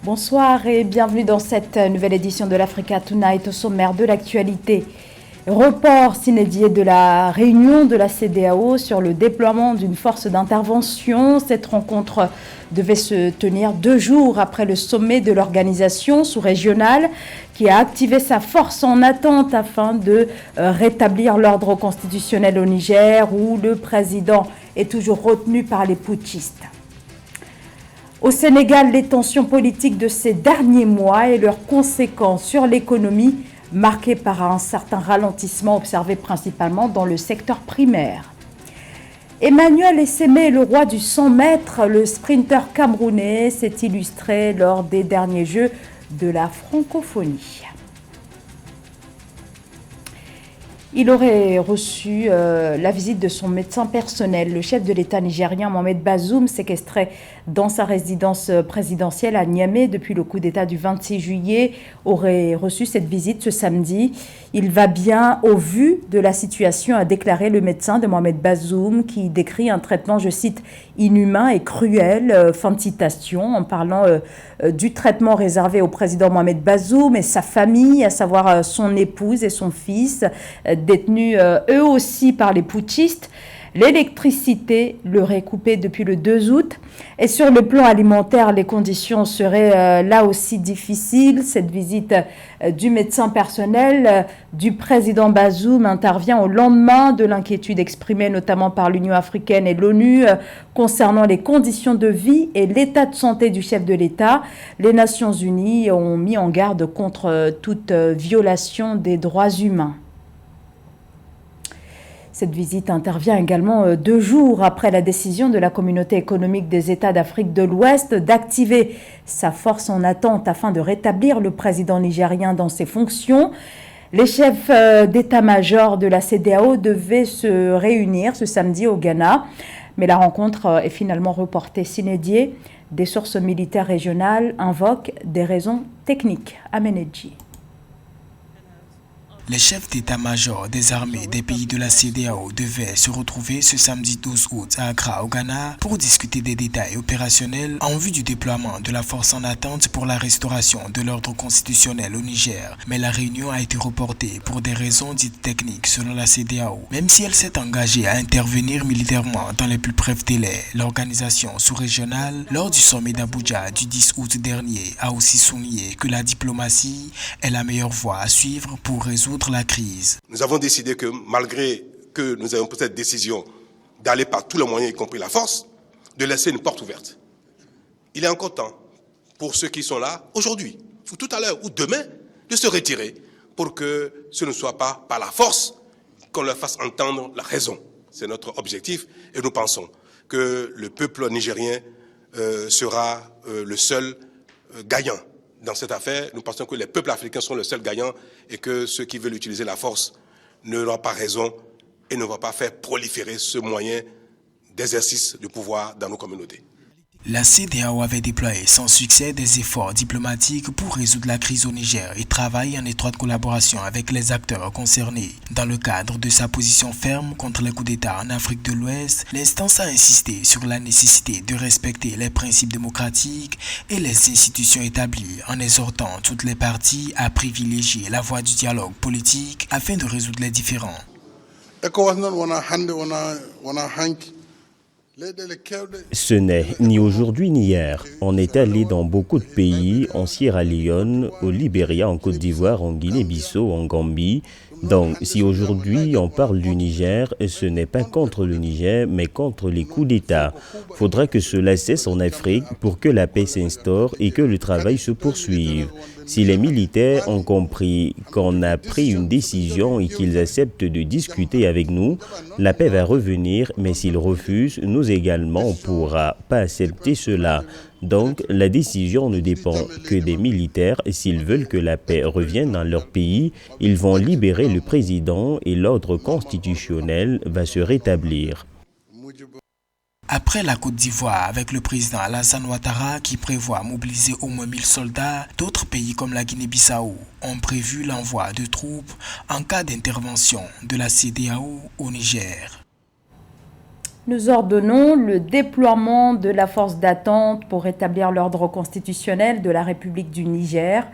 Bonsoir et bienvenue dans cette nouvelle édition de l'Africa Tonight. Au sommaire de l'actualité, report s'inédit de la réunion de la CEDEAO sur le déploiement d'une force d'intervention. Cette rencontre devait se tenir 2 jours après le sommet de l'organisation sous-régionale qui a activé sa force en attente afin de rétablir l'ordre constitutionnel au Niger où le président est toujours retenu par les putschistes. Au Sénégal, les tensions politiques de ces derniers mois et leurs conséquences sur l'économie, marquées par un certain ralentissement observé principalement dans le secteur primaire. Emmanuel Essémé, le roi du 100 mètres, le sprinter camerounais, s'est illustré lors des derniers Jeux de la francophonie. Il aurait reçu la visite de son médecin personnel. Le chef de l'État nigérien, Mohamed Bazoum, séquestré dans sa résidence présidentielle à Niamey depuis le coup d'État du 26 juillet, aurait reçu cette visite ce samedi. Il va bien au vu de la situation, a déclaré le médecin de Mohamed Bazoum, qui décrit un traitement, je cite, inhumain et cruel, fin de citation, en parlant du traitement réservé au président Mohamed Bazoum et sa famille, à savoir son épouse et son fils, détenus eux aussi par les putschistes. L'électricité leur est coupée depuis le 2 août. Et sur le plan alimentaire, les conditions seraient là aussi difficiles. Cette visite du médecin personnel du président Bazoum intervient au lendemain de l'inquiétude exprimée notamment par l'Union africaine et l'ONU concernant les conditions de vie et l'état de santé du chef de l'État. Les Nations Unies ont mis en garde contre toute violation des droits humains. Cette visite intervient également 2 jours après la décision de la Communauté économique des États d'Afrique de l'Ouest d'activer sa force en attente afin de rétablir le président nigérien dans ses fonctions. Les chefs d'état-major de la CEDEAO devaient se réunir ce samedi au Ghana, mais la rencontre est finalement reportée sine die. Des sources militaires régionales invoquent des raisons techniques. Amenedji. Les chefs d'état-major des armées des pays de la CEDEAO devaient se retrouver ce samedi 12 août à Accra, au Ghana, pour discuter des détails opérationnels en vue du déploiement de la force en attente pour la restauration de l'ordre constitutionnel au Niger. Mais la réunion a été reportée pour des raisons dites techniques selon la CEDEAO. Même si elle s'est engagée à intervenir militairement dans les plus brefs délais, l'organisation sous-régionale, lors du sommet d'Abuja du 10 août dernier, a aussi souligné que la diplomatie est la meilleure voie à suivre pour résoudre la crise. Nous avons décidé que malgré que nous avons pris cette décision d'aller par tous les moyens, y compris la force, de laisser une porte ouverte. Il est encore temps pour ceux qui sont là aujourd'hui, ou tout à l'heure, ou demain, de se retirer pour que ce ne soit pas par la force qu'on leur fasse entendre la raison. C'est notre objectif et nous pensons que le peuple nigérien sera le seul gagnant. Dans cette affaire, nous pensons que les peuples africains sont le seul gagnant et que ceux qui veulent utiliser la force n'auront pas raison et ne vont pas faire proliférer ce moyen d'exercice du pouvoir dans nos communautés. La CEDEAO avait déployé sans succès des efforts diplomatiques pour résoudre la crise au Niger et travaille en étroite collaboration avec les acteurs concernés. Dans le cadre de sa position ferme contre les coups d'État en Afrique de l'Ouest, l'instance a insisté sur la nécessité de respecter les principes démocratiques et les institutions établies en exhortant toutes les parties à privilégier la voie du dialogue politique afin de résoudre les différends. Ce n'est ni aujourd'hui ni hier. On est allé dans beaucoup de pays, en Sierra Leone, au Libéria, en Côte d'Ivoire, en Guinée-Bissau, en Gambie. Donc, si aujourd'hui on parle du Niger, ce n'est pas contre le Niger, mais contre les coups d'État. Il faudra que cela cesse en Afrique pour que la paix s'instaure et que le travail se poursuive. Si les militaires ont compris qu'on a pris une décision et qu'ils acceptent de discuter avec nous, la paix va revenir, mais s'ils refusent, nous également, on ne pourra pas accepter cela. Donc, la décision ne dépend que des militaires. S'ils veulent que la paix revienne dans leur pays, ils vont libérer le président et l'ordre constitutionnel va se rétablir. Après la Côte d'Ivoire avec le président Alassane Ouattara qui prévoit mobiliser au moins 1000 soldats, d'autres pays comme la Guinée-Bissau ont prévu l'envoi de troupes en cas d'intervention de la CEDEAO au Niger. Nous ordonnons le déploiement de la force d'attente pour rétablir l'ordre constitutionnel de la République du Niger.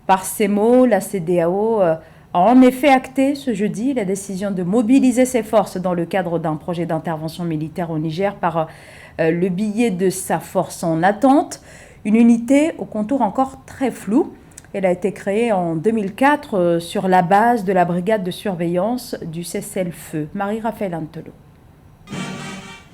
Par ces mots, la CEDEAO a en effet acté ce jeudi la décision de mobiliser ses forces dans le cadre d'un projet d'intervention militaire au Niger par le biais de sa force en attente. Une unité au contour encore très flou. Elle a été créée en 2004 sur la base de la brigade de surveillance du cessez-le-feu. Marie-Raphaël Antelo.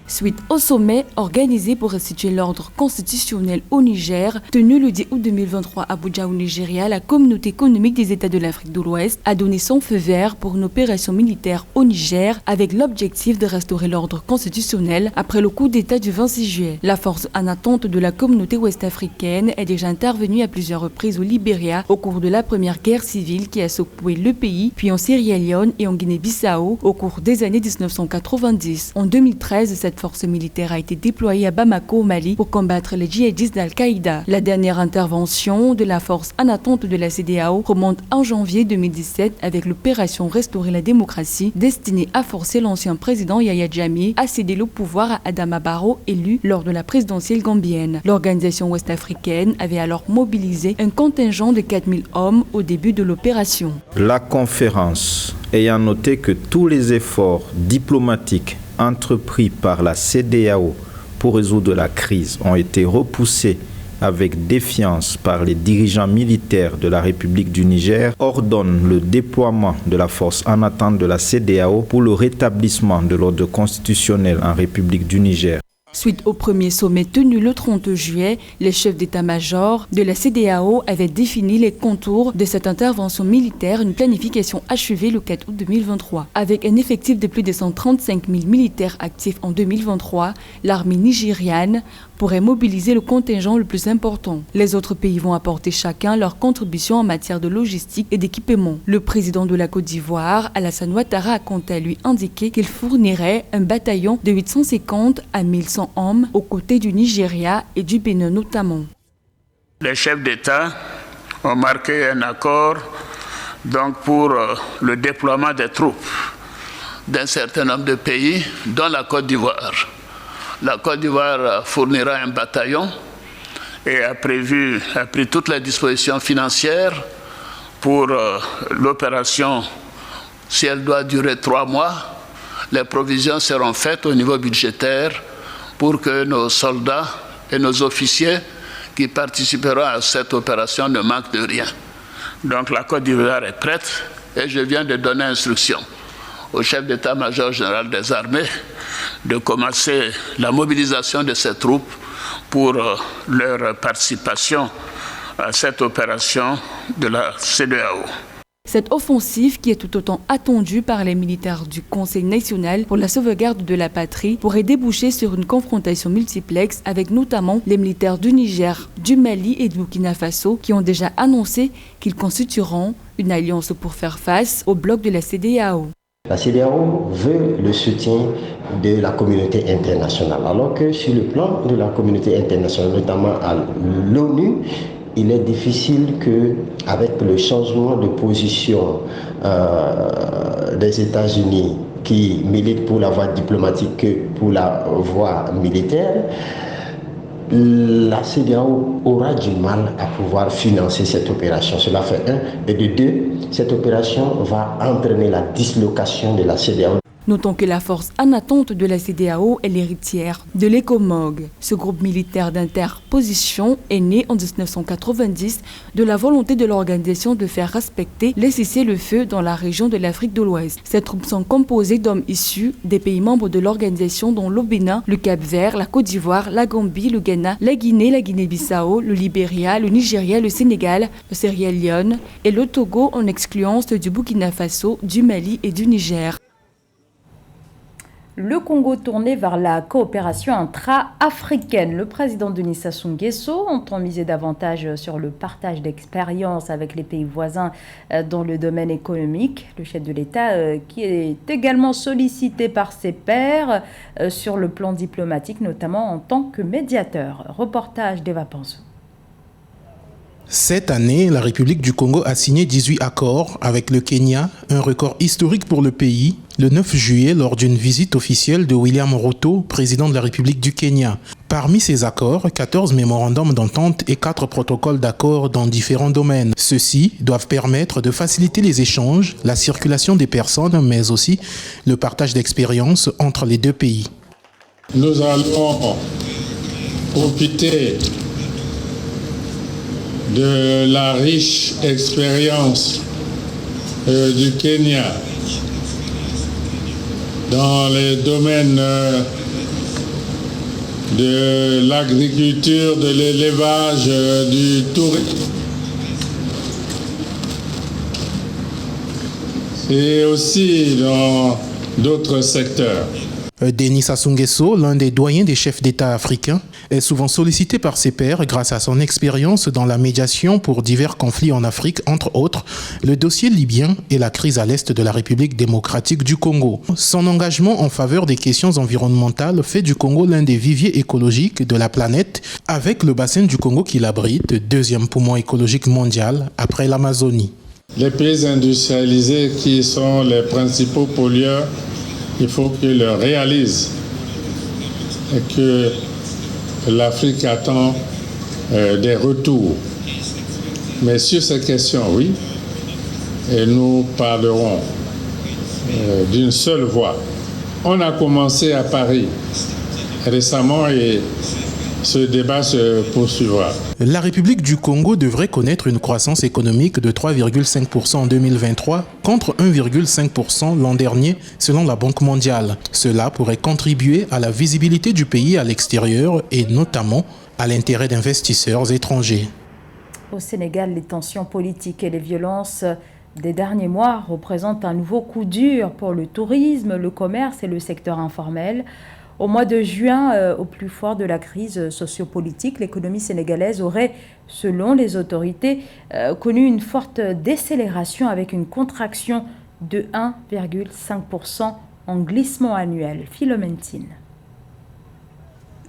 Suite au sommet organisé pour restituer l'ordre constitutionnel au Niger, tenu le 10 août 2023 à Abuja au Nigeria, la communauté économique des États de l'Afrique de l'Ouest a donné son feu vert pour une opération militaire au Niger avec l'objectif de restaurer l'ordre constitutionnel après le coup d'État du 26 juillet. La force en attente de la communauté ouest-africaine est déjà intervenue à plusieurs reprises au Libéria au cours de la première guerre civile qui a secoué le pays, puis en Sierra Leone et en Guinée-Bissau au cours des années 1990. En 2013, cette force militaire a été déployée à Bamako au Mali pour combattre les djihadistes d'Al-Qaïda. La dernière intervention de la force en attente de la CEDEAO remonte en janvier 2017 avec l'opération Restaurer la démocratie destinée à forcer l'ancien président Yahya Jammeh à céder le pouvoir à Adama Barrow, élu lors de la présidentielle gambienne. L'organisation ouest-africaine avait alors mobilisé un contingent de 4000 hommes au début de l'opération. La conférence, ayant noté que tous les efforts diplomatiques entrepris par la CEDEAO pour résoudre la crise ont été repoussés avec défiance par les dirigeants militaires de la République du Niger, ordonne le déploiement de la force en attente de la CEDEAO pour le rétablissement de l'ordre constitutionnel en République du Niger. Suite au premier sommet tenu le 30 juillet, les chefs d'état-major de la CEDEAO avaient défini les contours de cette intervention militaire, une planification achevée le 4 août 2023. Avec un effectif de plus de 135 000 militaires actifs en 2023, l'armée nigériane pourrait mobiliser le contingent le plus important. Les autres pays vont apporter chacun leur contribution en matière de logistique et d'équipement. Le président de la Côte d'Ivoire, Alassane Ouattara, a quant à lui indiqué qu'il fournirait un bataillon de 850 à 1100 hommes aux côtés du Nigeria et du Bénin notamment. Les chefs d'État ont marqué un accord pour le déploiement des troupes d'un certain nombre de pays, dont la Côte d'Ivoire. La Côte d'Ivoire fournira un bataillon et a pris toutes les dispositions financières pour l'opération. Si elle doit durer 3 mois, les provisions seront faites au niveau budgétaire pour que nos soldats et nos officiers qui participeront à cette opération ne manquent de rien. Donc la Côte d'Ivoire est prête et je viens de donner instruction au chef d'état-major général des armées de commencer la mobilisation de ces troupes pour leur participation à cette opération de la CEDEAO. Cette offensive, qui est tout autant attendue par les militaires du Conseil national pour la sauvegarde de la patrie, pourrait déboucher sur une confrontation multiplexe avec notamment les militaires du Niger, du Mali et du Burkina Faso qui ont déjà annoncé qu'ils constitueront une alliance pour faire face au bloc de la CEDEAO. La CEDEAO veut le soutien de la communauté internationale, alors que sur le plan de la communauté internationale, notamment à l'ONU, il est difficile qu'avec le changement de position des États-Unis qui militent pour la voie diplomatique que pour la voie militaire, la CEDEAO aura du mal à pouvoir financer cette opération. Cela fait un. Et de deux, cette opération va entraîner la dislocation de la CEDEAO. Notons que la force en attente de la CEDEAO est l'héritière de l'ECOMOG. Ce groupe militaire d'interposition est né en 1990 de la volonté de l'organisation de faire respecter les cessez-le-feu dans la région de l'Afrique de l'Ouest. Ces troupes sont composées d'hommes issus des pays membres de l'organisation dont le Bénin, le Cap-Vert, la Côte d'Ivoire, la Gambie, le Ghana, la Guinée, la Guinée-Bissau, le Libéria, le Nigeria, le Sénégal, le Sierra Leone et le Togo en excluant ceux du Burkina Faso, du Mali et du Niger. Le Congo tourné vers la coopération intra-africaine. Le président Denis Sassou Nguesso entend miser davantage sur le partage d'expériences avec les pays voisins dans le domaine économique. Le chef de l'État qui est également sollicité par ses pairs sur le plan diplomatique, notamment en tant que médiateur. Reportage d'Eva Panzo. Cette année, la République du Congo a signé 18 accords avec le Kenya, un record historique pour le pays, le 9 juillet lors d'une visite officielle de William Ruto, président de la République du Kenya. Parmi ces accords, 14 mémorandums d'entente et 4 protocoles d'accord dans différents domaines. Ceux-ci doivent permettre de faciliter les échanges, la circulation des personnes, mais aussi le partage d'expériences entre les deux pays. Nous allons profiter de la riche expérience du Kenya dans les domaines de l'agriculture, de l'élevage, du tourisme et aussi dans d'autres secteurs. Denis Sassou Nguesso, l'un des doyens des chefs d'État africains, est souvent sollicité par ses pairs grâce à son expérience dans la médiation pour divers conflits en Afrique, entre autres le dossier libyen et la crise à l'est de la République démocratique du Congo. Son engagement en faveur des questions environnementales fait du Congo l'un des viviers écologiques de la planète, avec le bassin du Congo qui l'abrite, deuxième poumon écologique mondial après l'Amazonie. Les pays industrialisés qui sont les principaux pollueurs, il faut qu'ils le réalisent et que l'Afrique attend des retours. Mais sur ces questions, oui, et nous parlerons d'une seule voix. On a commencé à Paris récemment et ce débat se poursuivra. La République du Congo devrait connaître une croissance économique de 3,5% en 2023 contre 1,5% l'an dernier selon la Banque mondiale. Cela pourrait contribuer à la visibilité du pays à l'extérieur et notamment à l'intérêt d'investisseurs étrangers. Au Sénégal, les tensions politiques et les violences des derniers mois représentent un nouveau coup dur pour le tourisme, le commerce et le secteur informel. Au mois de juin, au plus fort de la crise sociopolitique, l'économie sénégalaise aurait, selon les autorités, connu une forte décélération avec une contraction de 1,5% en glissement annuel. Philomentine.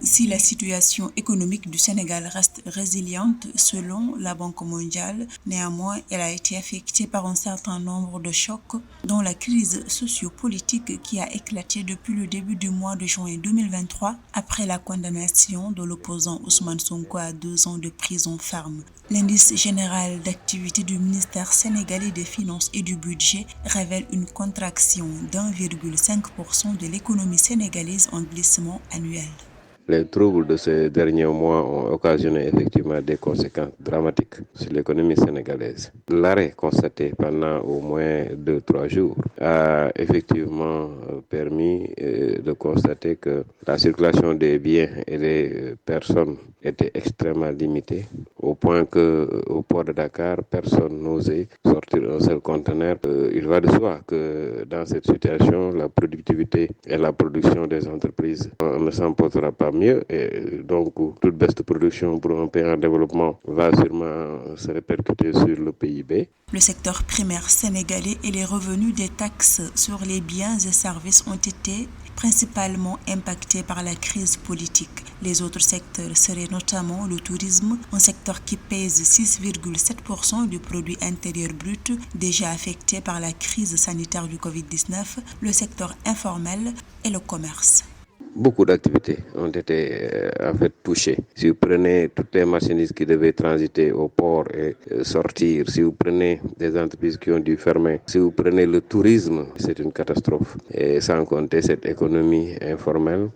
Si la situation économique du Sénégal reste résiliente selon la Banque mondiale, néanmoins, elle a été affectée par un certain nombre de chocs, dont la crise sociopolitique qui a éclaté depuis le début du mois de juin 2023 après la condamnation de l'opposant Ousmane Sonko à 2 ans de prison ferme. L'indice général d'activité du ministère sénégalais des Finances et du Budget révèle une contraction d'1,5% de l'économie sénégalaise en glissement annuel. Les troubles de ces derniers mois ont occasionné effectivement des conséquences dramatiques sur l'économie sénégalaise. L'arrêt constaté pendant au moins 2-3 jours a effectivement permis de constater que la circulation des biens et des personnes était extrêmement limitée, au point qu'au port de Dakar, personne n'osait sortir un seul conteneur. Il va de soi que dans cette situation, la productivité et la production des entreprises ne s'en portera pas mieux, et donc toute baisse de production pour un pays en développement va sûrement se répercuter sur le PIB. Le secteur primaire sénégalais et les revenus des taxes sur les biens et services ont été principalement impactés par la crise politique. Les autres secteurs seraient notamment le tourisme, un secteur qui pèse 6,7% du produit intérieur brut, déjà affecté par la crise sanitaire du Covid-19, le secteur informel et le commerce. Beaucoup d'activités ont été en fait touchées. Si vous prenez toutes les marchandises qui devaient transiter au port et sortir, si vous prenez des entreprises qui ont dû fermer, si vous prenez le tourisme, c'est une catastrophe. Et sans compter cette économie informelle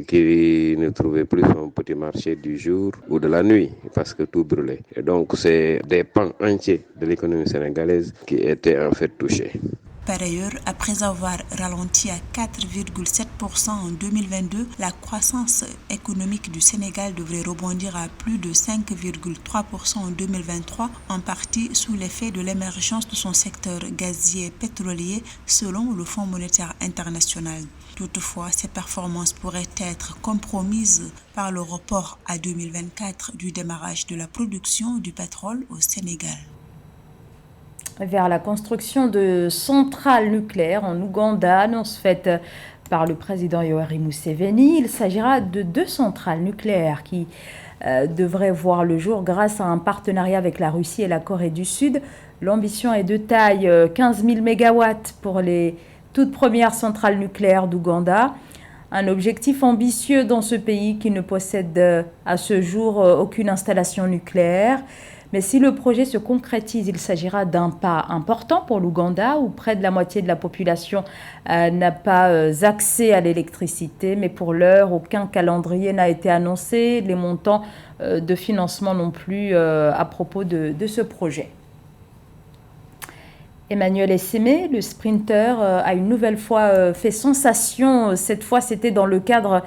qui ne trouvait plus son petit marché du jour ou de la nuit parce que tout brûlait. Et donc c'est des pans entiers de l'économie sénégalaise qui étaient en fait touchés. Par ailleurs, après avoir ralenti à 4,7% en 2022, la croissance économique du Sénégal devrait rebondir à plus de 5,3% en 2023, en partie sous l'effet de l'émergence de son secteur gazier pétrolier, selon le Fonds monétaire international. Toutefois, ces performances pourraient être compromises par le report à 2024 du démarrage de la production du pétrole au Sénégal. Vers la construction de centrales nucléaires en Ouganda, annonce faite par le président Yoweri Museveni. Il s'agira de 2 centrales nucléaires qui devrait voir le jour grâce à un partenariat avec la Russie et la Corée du Sud. L'ambition est de taille 15 000 MW pour les toutes premières centrales nucléaires d'Ouganda. Un objectif ambitieux dans ce pays qui ne possède à ce jour aucune installation nucléaire. Mais si le projet se concrétise, il s'agira d'un pas important pour l'Ouganda, où près de la moitié de la population n'a pas accès à l'électricité. Mais pour l'heure, aucun calendrier n'a été annoncé, les montants de financement non plus à propos de ce projet. Emmanuel Essémé, le sprinter, a une nouvelle fois fait sensation. Cette fois, c'était dans le cadre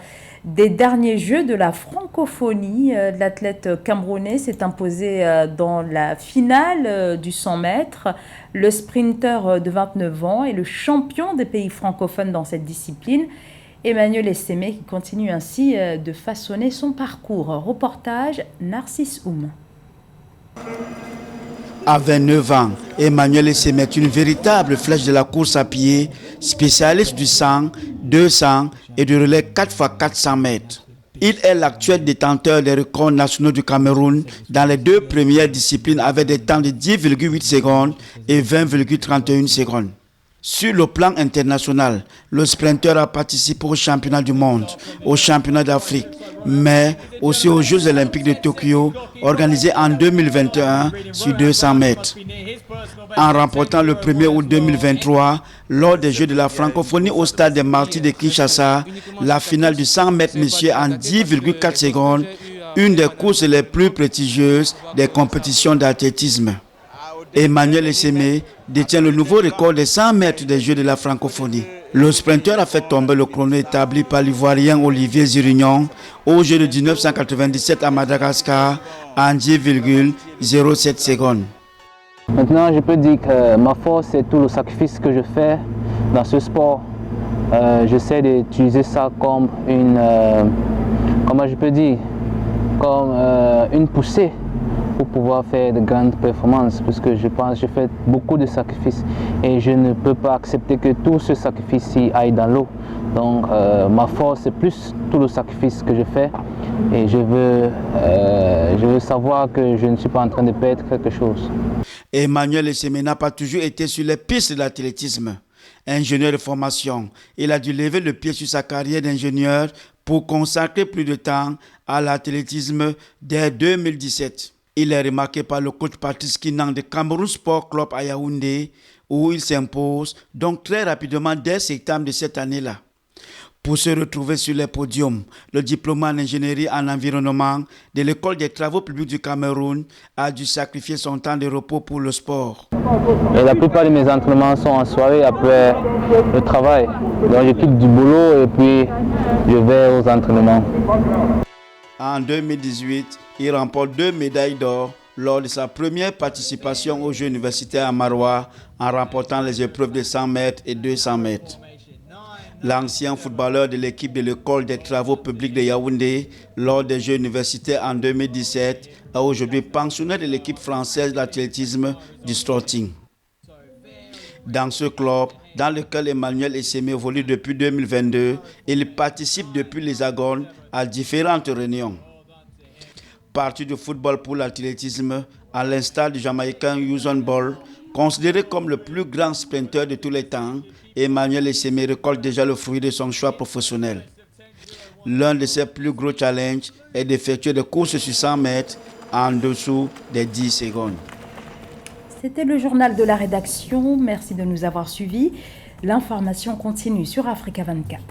des derniers Jeux de la francophonie. L'athlète camerounais s'est imposé dans la finale du 100 mètres. Le sprinter de 29 ans est le champion des pays francophones dans cette discipline. Emmanuel Essémé qui continue ainsi de façonner son parcours. Reportage Narcisse Oum. À 29 ans, Emmanuel Essémé est une véritable flèche de la course à pied, spécialiste du 100, 200 et du relais 4x400 mètres. Il est l'actuel détenteur des records nationaux du Cameroun dans les deux premières disciplines avec des temps de 10,8 secondes et 20,31 secondes. Sur le plan international, le sprinter a participé aux championnats du monde, aux championnats d'Afrique, mais aussi aux Jeux olympiques de Tokyo, organisés en 2021 sur 200 mètres. En remportant le 1er août 2023, lors des Jeux de la francophonie au stade des Martyrs de Kinshasa, la finale du 100 mètres messieurs en 10,4 secondes, une des courses les plus prestigieuses des compétitions d'athlétisme. Emmanuel Essémé détient le nouveau record des 100 mètres des Jeux de la francophonie. Le sprinter a fait tomber le chrono établi par l'Ivoirien Olivier Zirignon aux Jeux de 1997 à Madagascar en 10,07 secondes. Maintenant, je peux dire que ma force, c'est tout le sacrifice que je fais dans ce sport. J'essaie d'utiliser ça comme une, comment je peux dire, comme une poussée pour pouvoir faire de grandes performances, parce que je pense que j'ai fait beaucoup de sacrifices et je ne peux pas accepter que tout ce sacrifice-ci aille dans l'eau. Donc ma force, c'est plus tout le sacrifice que je fais et je veux savoir que je ne suis pas en train de perdre quelque chose. Emmanuel Essémé n'a pas toujours été sur les pistes de l'athlétisme. Ingénieur de formation, il a dû lever le pied sur sa carrière d'ingénieur pour consacrer plus de temps à l'athlétisme dès 2017. Il est remarqué par le coach Patrice Kinang de Cameroun Sport Club à Yaoundé, où il s'impose donc très rapidement dès septembre de cette année-là. Pour se retrouver sur les podiums, le diplôme en ingénierie en environnement de l'École des travaux publics du Cameroun a dû sacrifier son temps de repos pour le sport. Et la plupart de mes entraînements sont en soirée après le travail. Donc je quitte du boulot et puis je vais aux entraînements. En 2018, il remporte 2 médailles d'or lors de sa première participation aux Jeux universitaires à Maroua en remportant les épreuves de 100 mètres et 200 mètres. L'ancien footballeur de l'équipe de l'École des travaux publics de Yaoundé lors des Jeux universitaires en 2017 est aujourd'hui pensionnaire de l'équipe française d'athlétisme du Strotting. Dans ce club, dans lequel Emmanuel Essémé évolue depuis 2022, il participe depuis l'Hexagone à différentes réunions. Parti du football pour l'athlétisme, à l'instar du Jamaïcain Usain Bolt, considéré comme le plus grand sprinter de tous les temps, Emmanuel Essémé récolte déjà le fruit de son choix professionnel. L'un de ses plus gros challenges est d'effectuer des courses sur 100 mètres en dessous des 10 secondes. C'était le journal de la rédaction. Merci de nous avoir suivis. L'information continue sur Africa 24.